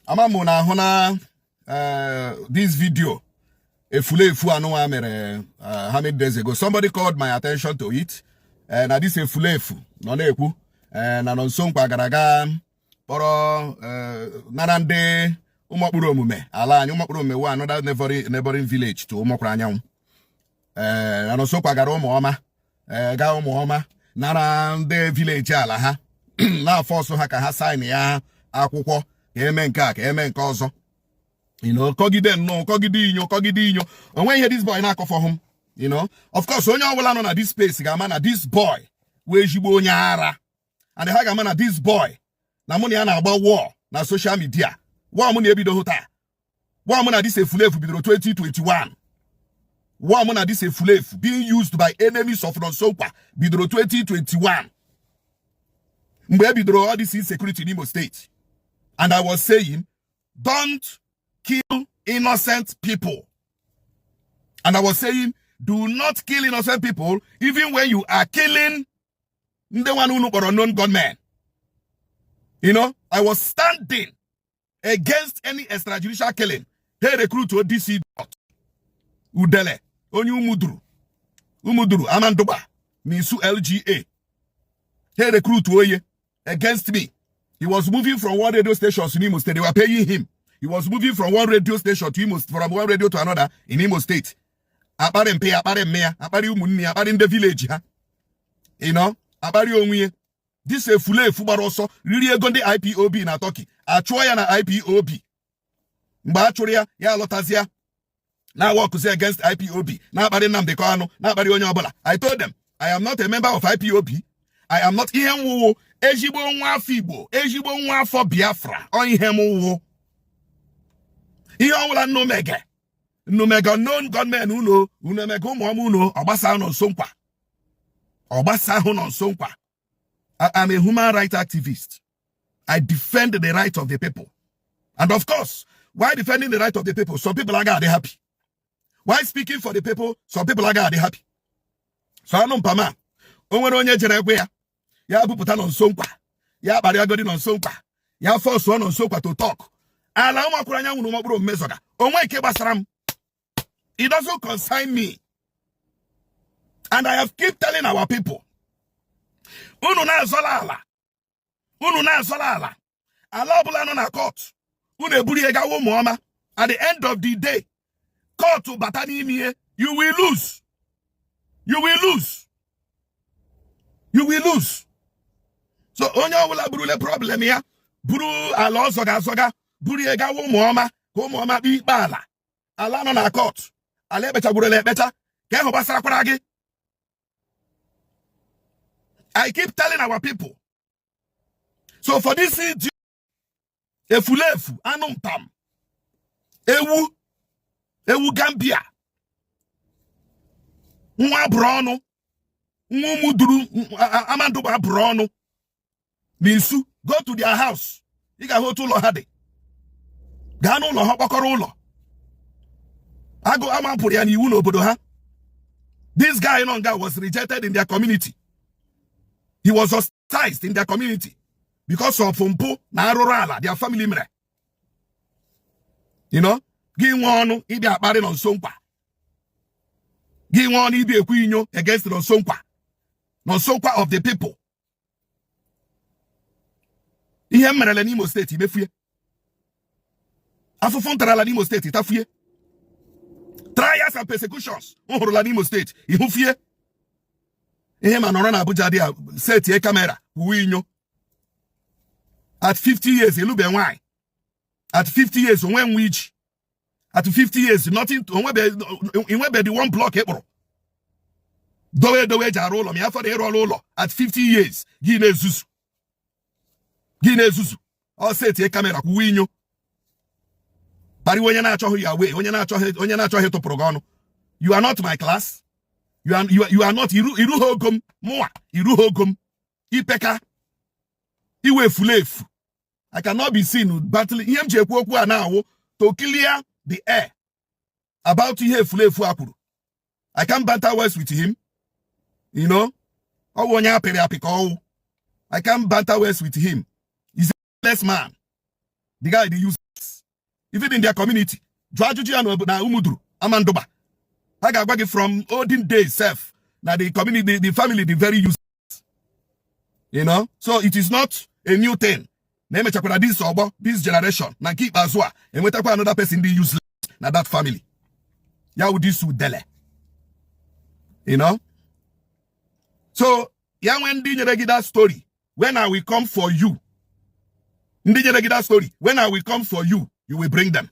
Amamuna hona this video efulefu anuwa mere how many days ago. Somebody called my attention to it. Na this efulefu no na-ekwu na Nonso Nkwu agaraga kpọrọ nanande Umu-Oparaomume ala anyị Umu-Oparaomume wa another neighboring village to Umu-Oparaomume na Nonso Nkwu agara Umu-Oma ga Umu-Oma nara ndị village ala ha na force ha ka ha sign ya akwụkwọ ka eme nke a ka eme nke ọzọ, you know, kogide no kogide inyo onwe ihe this boy na-akọ for him, you know. Of course onye ọbụla nọ na this space ga-ama na this boy wee jigbo onye ara, and ha ga-ama na this boy na mụ na ya na-agba war na social media. War mụ na-ebido hụta, war mụ na this efulefu bidoro 2021. War mụ na this efulefu being used by enemies of Nonso Nkwu bidoro 2021 mgbe ebidoro all this insecurity in Imo State. And I was saying, don't kill innocent people. And I was saying, do not kill innocent people, even when you are killing the one who or unknown gunmen. You know, I was standing against any extrajudicial killing. Hey, recruit to DC. Ijele, onye Umuduru, Amandoba, Nisu LGA. Hey, recruit to Oye against me. He was moving from one radio station to Imo State. They were paying him. He was moving from one radio station to from one radio to another in Imo State. Apare mpe, apare mea, apare umunni, apare in the village, huh? You know, apare onwe. This is fulefu baroso. Really ego the IPOB na Turkey. Achwoya na IPOB. Mba achwoya ya lotazia. Na work against IPOB. Na apare Nnamdi Kanu. Na apare onye obola. I told them, I am not a member of IPOB. I am not ihe mwuwo. Ejigbo nwa afọ Igbo, ejigbo nwa afọ Biafra, o ihe mwuwo. Ihe ọwụla nnumega known gunmen unomega ụmụọma uno, ọgbasa Nonso Nkwu. Ọgbasa ahụ Nonso Nkwu. I am a human rights activist. I defend the right of the people. And of course, why defending the right of the people? Some people are gonna be happy. Why speaking for the people? Some people are gonna be happy. So I know mpama. Onwere onye jere egwe ya. Ya buputa Nonso Nkwu. Ya bari agodi Nonso Nkwu. Ya force Nonso Nkwu to talk. Ala umakwuru anya nwunu Umu-Oparaomume zoga. Onwe ike gbasara m. It doesn't concern me. And I have kept telling our people. Unu na azola ala. Unu na azola ala. Ala obula no na court. Unu eburi ega Umu-Oma. At the end of the day, court to batani imiye, you will lose. You will lose. You will lose. So onye ọbụla buru le problem ya, buru ala ọzọga, buru ega Umu-Oma, ka Umu-Oma kpe ikpe ala. Ala nọ na court. Ala ekpechagburu ekpecha, ka ịhụ gbasarakwara gị. I keep telling our people. So for this efulefu, anụmpam, ewu Gambia, nwa abụrụ Umuduru Amandoba Brono Nisu, go to their house. You can go to Lohade. Gano Loha Bakarolo. I go Amampurian, you know, Bodoha. This guy was rejected in their community. He was ostracized in their community because of Fumpo, Narorala, their family member. You know, give one, if they are married on Sompa. Give one, if they are queen against Nonso Nkwu. Nonso Nkwu of the people. Ihe merele n'Imo State imefuye. Afụfụ ntara n'Imo State itafuye. Trials and persecutions nhụrụla n'Imo State ihufuye. Ihe ma nọrọ na Abuja dị a set camera uwe inyo. At 50 years elube nwanyị. At 50 years onwe nwe iji. At 50 years nothing onwebe the one block ekporo. Dowe jara ụlọ, mi afọ dị ịrụ ụlọ at 50 years gị na-ezuzu. Ọ set camera kwuwe inyo. Bari onye na-achọghị ya wee, onye na-achọghị tụpụrụ gị ọnụ. You are not my class. You are not iru hogom mụa, iru hogom ipeka iwe efulefu. I cannot be seen battling. Ihe m ji ekwu okwu a na-awụ to clear the air about ihe efulefu akwuru. I can't banter words with him. You know? Onye apịrị apị ka ọwụ. I can't banter words with him. He's a less man. The guy they use even in their community. Jwajuji na Umuduru, Amandoba. I got from olden days self. Now the community, the family, the very useless. You know? So it is not a new thing. This generation. Now keep Azwa. And we talk about another person be useless. Now that family. Ya would this dele. You know? So, ya when did that story? When I will come for you. That story. When I will come for you, you will bring them.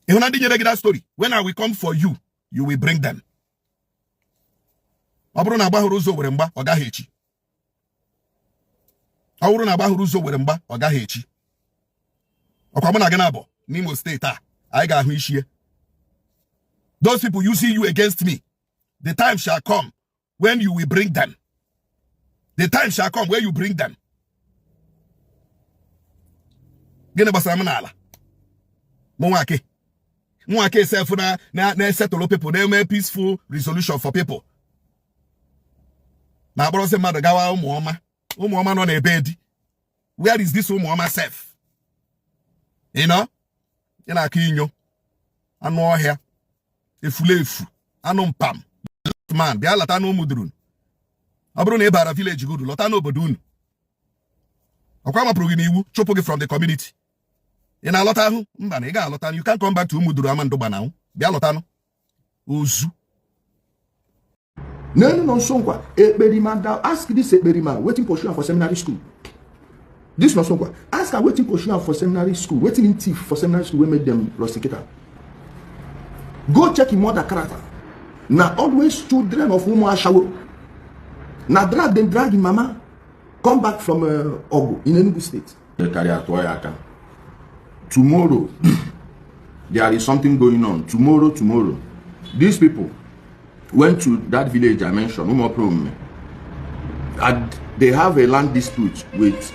That story. When I will come for you, you will bring them. Abruna Bahuruzo Weremba, Ogahechi. Auruna Bahuruzo Weremba, Ogahechi. Okamana Ganabo, Nimo State. I got here. Those people using you against me, the time shall come when you will bring them. The time shall come where you bring them. Gene basamanala. Mwake. Mwake self na settle people. They make peaceful resolution for people. Na bro say mother gawa Umu-Oma. Umu-Oma no na bed. Where is this Umu-Oma self? You know? Ina kinyo. Anu here. Efulefu. Anu mpam. Man, they are latano mudrun. Abro ne bara village good. Lotano bodun. Akwama progini iwu. Chopoge from the community. In a lotano, Mbaniga lotan, you can't come back to Umuduru Amandoba now. Bia lotano. Uzu. No, Nonso Nkwu. Ekperima, ask this Ekperima, waiting for for seminary school. This Nonso Nkwu. Ask her waiting for for seminary school, waiting in thief for seminary school, we made them rusticator. Go check him mother character. Now always children of Umu-Oparaomume. Now drag him mama. Come back from Ogo in Enugu State. Tomorrow, there is something going on. Tomorrow, these people went to that village I mentioned, Umu-Oparaomume, and they have a land dispute with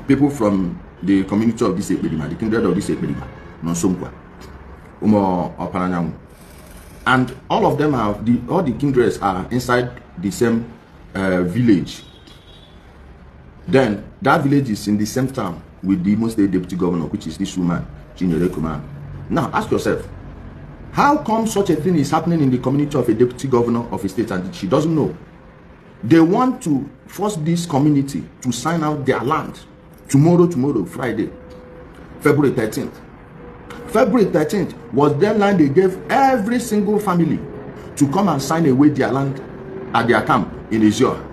people from the community of this Ekperima, the kindred of this Ekperima, Nonso Nkwu, Umu-Oparaomume. And all of them are, all the kindreds are inside the same village. Then that village is in the same town with the Imo State Deputy Governor, which is this woman, Ijele. Now ask yourself, how come such a thing is happening in the community of a Deputy Governor of a state and she doesn't know? They want to force this community to sign out their land tomorrow, Friday, February 13th. February 13th was the deadline they gave every single family to come and sign away their land at their camp in Seizure.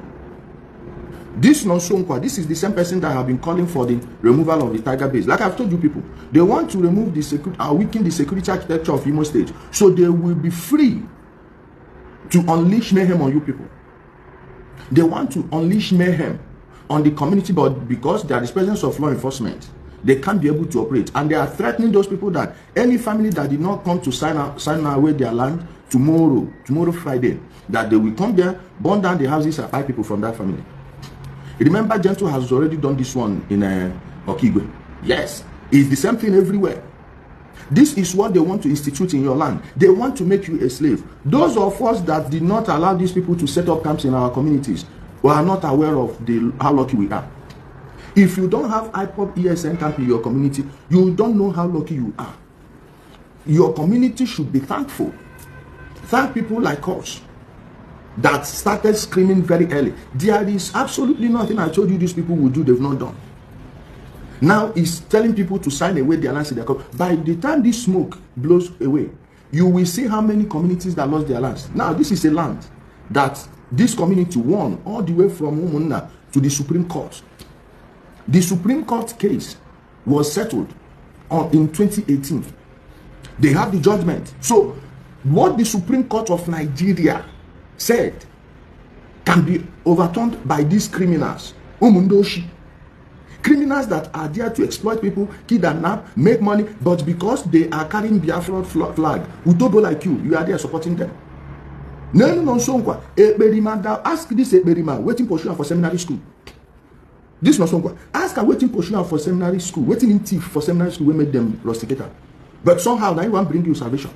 This Nonso Nkwu, this is the same person that have been calling for the removal of the tiger base. Like I've told you people, they want to remove the security, weaken the security architecture of Imo State, so they will be free to unleash mayhem on you people. They want to unleash mayhem on the community, but because there is presence of law enforcement, they can't be able to operate, and they are threatening those people that any family that did not come to sign away their land tomorrow Friday, that they will come there, burn down the houses and 5 people from that family. Remember, Gento has already done this one in Okigwe. Yes, it's the same thing everywhere. This is what they want to institute in your land. They want to make you a slave. Those of us that did not allow these people to set up camps in our communities, we are not aware of how lucky we are. If you don't have IPOP ESN camp in your community, you don't know how lucky you are. Your community should be thankful. Thank people like us that started screaming very early. There is absolutely nothing I told you these people will do, they've not done. Now it's telling people to sign away their lands in their country. By the time this smoke blows away, you will see how many communities that lost their lands. Now this is a land that this community won all the way from Umunna to the Supreme Court. The Supreme Court case was settled in 2018. They have the judgment. So what the Supreme Court of Nigeria said can be overturned by these criminals, Umundoshi. Criminals that are there to exploit people, kidnap, make money, but because they are carrying Biafra flag, Utobo like you are there supporting them. No, Nonso Nkwu. Ekperima, ask this Ekperima, waiting for for seminary school. This Nonso Nkwu. Ask her waiting for for seminary school, waiting in thief for seminary school, we made them rusticator. But somehow, now you want to bring you salvation.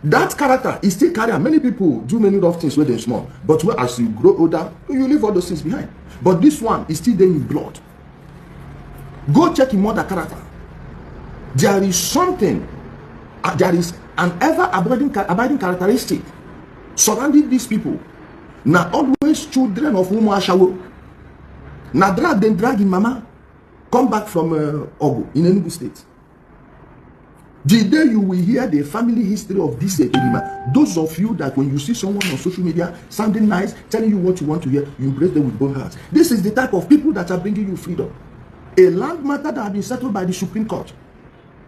That character is still carrier. Many people do many rough things when they're small, but as you grow older, you leave all those things behind. But this one is still there in blood. Go check him mother character. There is something, there is an ever-abiding characteristic surrounding these people. Now always children of Umu-Ashawo. Now drag in mama, come back from Ogu in Enugu State. The day you will hear the family history of this Erima, those of you that when you see someone on social media sounding nice, telling you what you want to hear, you embrace them with both hearts. This is the type of people that are bringing you freedom. A land matter that has been settled by the Supreme Court.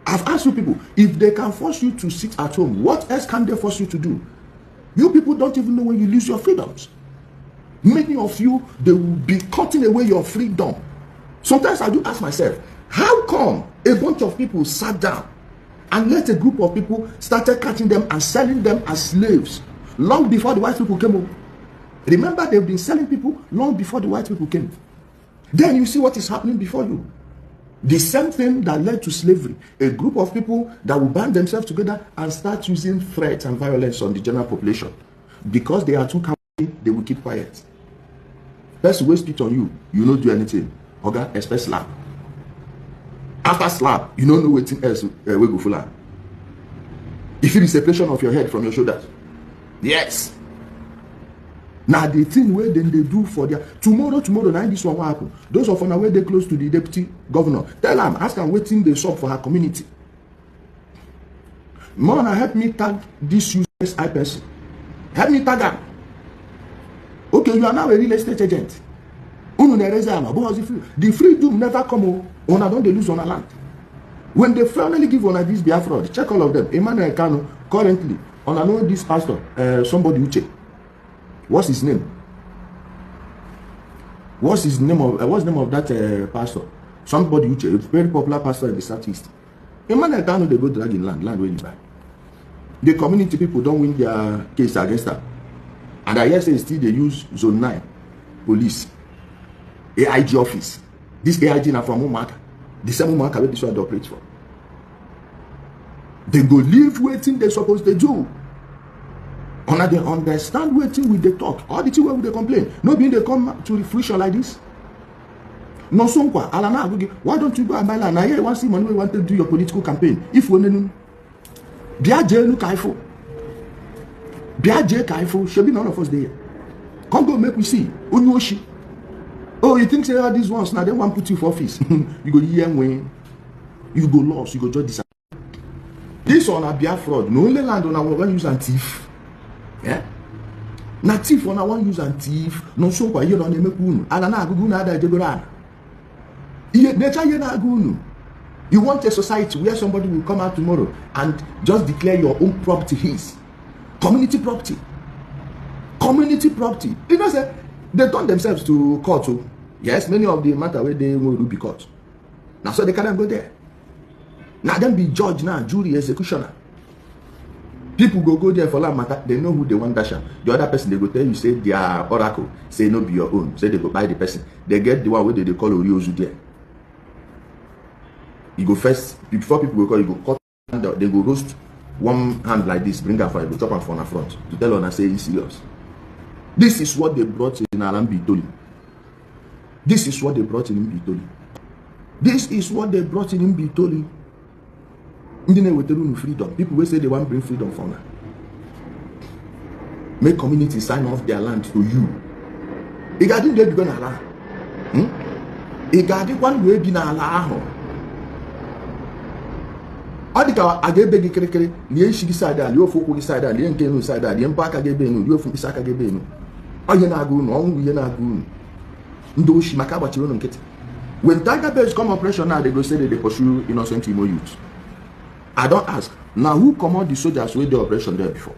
I've asked you people, if they can force you to sit at home, what else can they force you to do? You people don't even know when you lose your freedoms. Many of you, they will be cutting away your freedom. Sometimes I do ask myself, how come a bunch of people sat down and let a group of people started catching them and selling them as slaves long before the white people came over? Remember, they've been selling people long before the white people came. Then you see what is happening before you. The same thing that led to slavery. A group of people that will band themselves together and start using threats and violence on the general population. Because they are too cowardly, they will keep quiet. Person will spit on you, you don't do anything. Okay, expect slap. After slap, you don't know what else will go full on. You feel the separation of your head from your shoulders. Yes. Now the thing where then they do for their tomorrow, now this one will happen. Those of us where they close to the deputy governor, tell them, ask them waiting they shop for her community. Mona, help me tag this useless eye person. Help me tag her. Okay, you are now a real estate agent. The freedom never come on. Don't they lose on a land. When they finally give on this Biafra, check all of them. Emmanuel Kano currently on know this pastor, somebody Uche. What's his name? What's the name of that pastor? Somebody Uche, a very popular pastor in the southeast. Emmanuel Kano, they go dragging land where you buy. The community people don't win their case against her. And I hear say still they use zone 9 police. AIG office. This AIG now from Umaka. The same Umaka where this one operates for. They go live waiting they supposed to do. And they understand waiting with the talk. All the thing where they complain. No being they come to fruition like this. Nonso Nkwu, Alana, why don't you go and buy land? Now here you want to see money you want to do your political campaign. If we know Biaje Kaifo. Biaje Kaifo, should be none of us there. Come go make we see. Unyoshi. Oh, you think say all these ones now they want to put you for office. You go hear when you go lost, you go just disappear. This one a Biafra fraud. No only land on our one use and thief. Yeah? Na thief on our one use and thief. No so kwa you don't make unu. Alana agugu na ada jegora. Nature you na agunu. You want a society where somebody will come out tomorrow and just declare your own property his. Community property. Community property. You know, say, they turn themselves to court. Too. Yes, many of the matter where they will be caught. Now, so they cannot go there. Now, them be judge now, jury, executioner. People go there for that matter. They know who they want dasher. The other person, they go tell you, say, their oracle. Say, no, be your own. Say, they go buy the person. They get the one where they call Oriozu there. You go first, before people go call, you go cut, they go roast one hand like this, bring her fire, go chop her from the front to tell her and say it's serious. This is what they brought in Alambi Toli. This is what they brought in Bitoli. This is what they brought in Bitoli. Freedom. People will say they want to bring freedom from her. Make communities sign off their land to you. Igadi they go na la. Igadi one way be na la. Adika agebe gi krekere liye shigi sada liye ofoku gi sada liye nkenu sada liye mpaka gebe nu liye ofu isaka gebe nu oye na agu nu onwu ye na agu nu ndo shi maka agbachiro no nkete. When Tiger Bears come operation now, they go say that they pursue innocent Imo youth. I don't ask now who command the soldiers with the operation there before.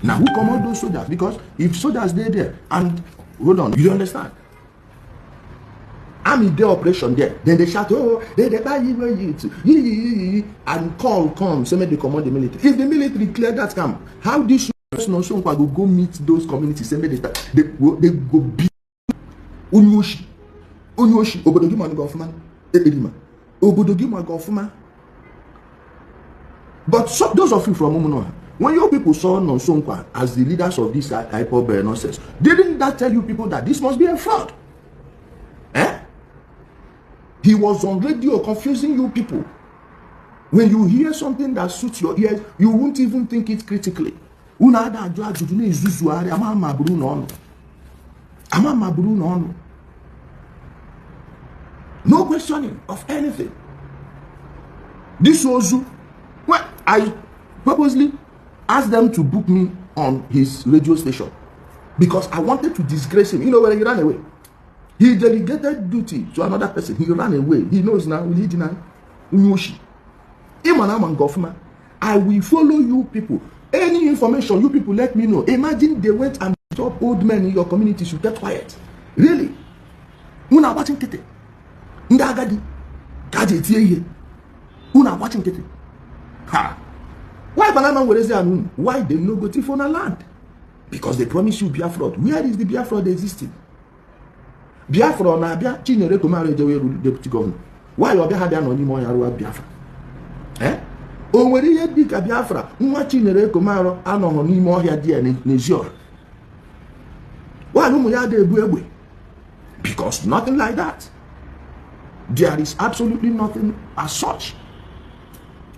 Now who command those soldiers? Because if soldiers they there and hold on, you don't understand. I'm in the operation there. Then they shout, oh, they buy you and call come, say they command the military. If the military clear that camp, how this Nonso Nkwu will go meet those communities? Say they go beat Unyoshi, Obodogi Magofuma, Obodogi Magofuma. But so, those of you from Umuno, when your people saw Nonso Nkwu as the leaders of this type of nonsense, didn't that tell you people that this must be a fraud? He was on radio confusing you people. When you hear something that suits your ears, you won't even think it critically. No questioning of anything. This was well, I purposely asked them to book me on his radio station because I wanted to disgrace him. You know, when he ran away, he delegated duty to another person. He ran away. He knows now. He denied. I will follow you people. Any information you people let me know. Imagine they went and top old men in your community should get quiet. Really? Una watching Tete. Ndagadi. Kaje tiye. Una watching Tete. Ha. Why Banana will say why they no go to on land? Because they promise you Biafra. Where is the Biafra existing? Biafra na Bia Chinere Komare Jewe deputy governor. Why you had an anymore Biafra? Eh? O nwere ihe dị ka Biafra nwa Chinere Komaro anọghọ n'ime ọhịa dị n'ezior. Why ụmụ ya dị ebu egbe? Because nothing like that. There is absolutely nothing as such.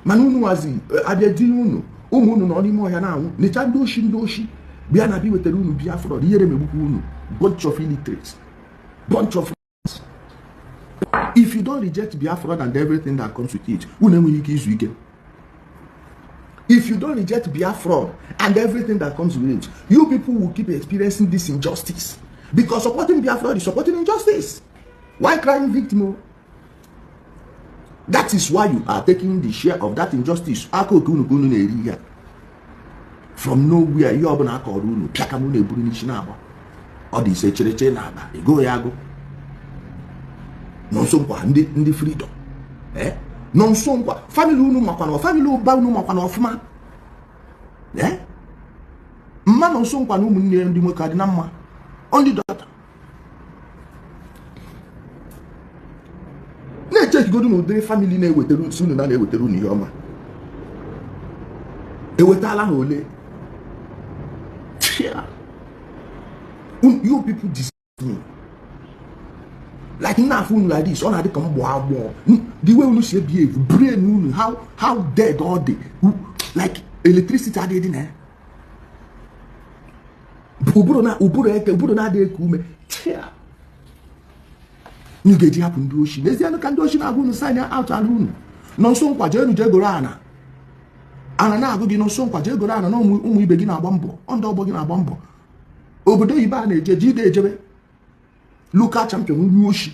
Manunu wazi abịadi unu ụmụ unu nọ n'ime ọhịa na-anwụ necha ndị oshi bịa na bi wetara unu Biafra ihere megbukwa unu bunch of illiterates, bunch of. If you don't reject Biafra and everything that comes with it, unu enweghị ike izu ike. If you don't reject Biafra and everything that comes with it, you people will keep experiencing this injustice. Because supporting Biafra is supporting injustice. Why crying victim? That is why you are taking the share of that injustice. From nowhere, you are going to call you. Piakamune Burinishina. Or the Sechereche Naba. Go Yago. Nonso Nkwu ndi freedom. Nonso Nkwu family unu makwana family ba unu makwana ofuma. Mma Nonso Nkwu na umunne ndi nwoke adị na mma. Only daughter. Na check godu no dere family na eweteru sunu na eweteru ni yoma. Ewetala ha ole. You people deceive me. Like enough like this, all they come more. The way you see behave, brain how dead all day, like electricity are dead in there. Uburo na de kume. You get happen do she. There's no can do she na go sign out alone. Nonso Nkwu je gorana. Ana na go gi Nonso Nkwu je gorana no umu ibe gi na agbambo. Ondo ogbo gi na agbambo. Obodo iba na eje jide ejebe. Local champion Umu-Oshi.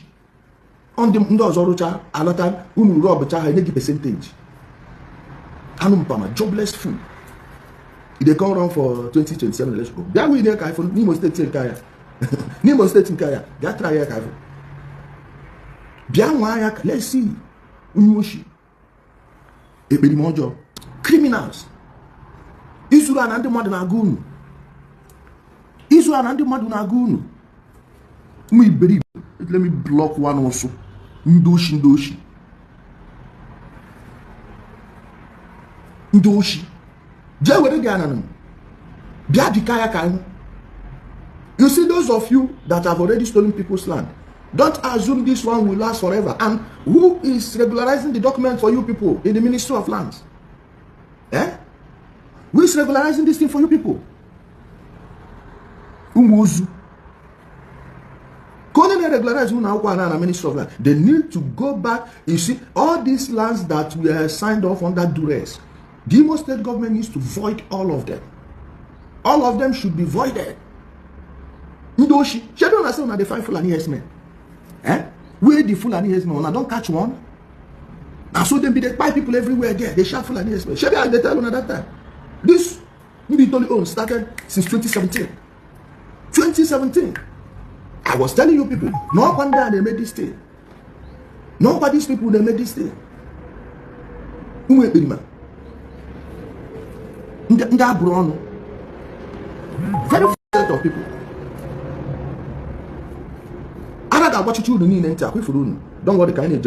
On the Ndozorucha, Alata, Unu Rob, any percentage. Anumpama, jobless fool. They come around for 2027 let's go. That way, they're for Nimo State in Kaya. Nimo State in Kaya. That try a Kaya. Bianwaya, let's see. Umu-Oshi. A bit more job. Criminals. Isura and the Madanagun. Isura and the Madanagun. Let me block one also. Ndoshi. You see those of you that have already stolen people's land, don't assume this one will last forever. And who is regularizing the document for you people in the Ministry of Lands? Who is regularizing this thing for you people? Umuzu. Ministry of Land. They need to go back. You see, all these lands that were signed off under duress, the Imo state government needs to void all of them. All of them should be voided. Ndoshi, she don't understand when they find Fulani herdsmen. Where the Fulani herdsmen, when I don't catch one, and so they be the buy people everywhere there. They shout Fulani herdsmen. She be they tell you at that time. This Nibitoli own started since 2017. 2017. I was telling you people, no wonder they made this thing. Nobody's people they made this thing. Who made it, man? That brown, very set of people. I rather watch you need enter. Don't worry, kind of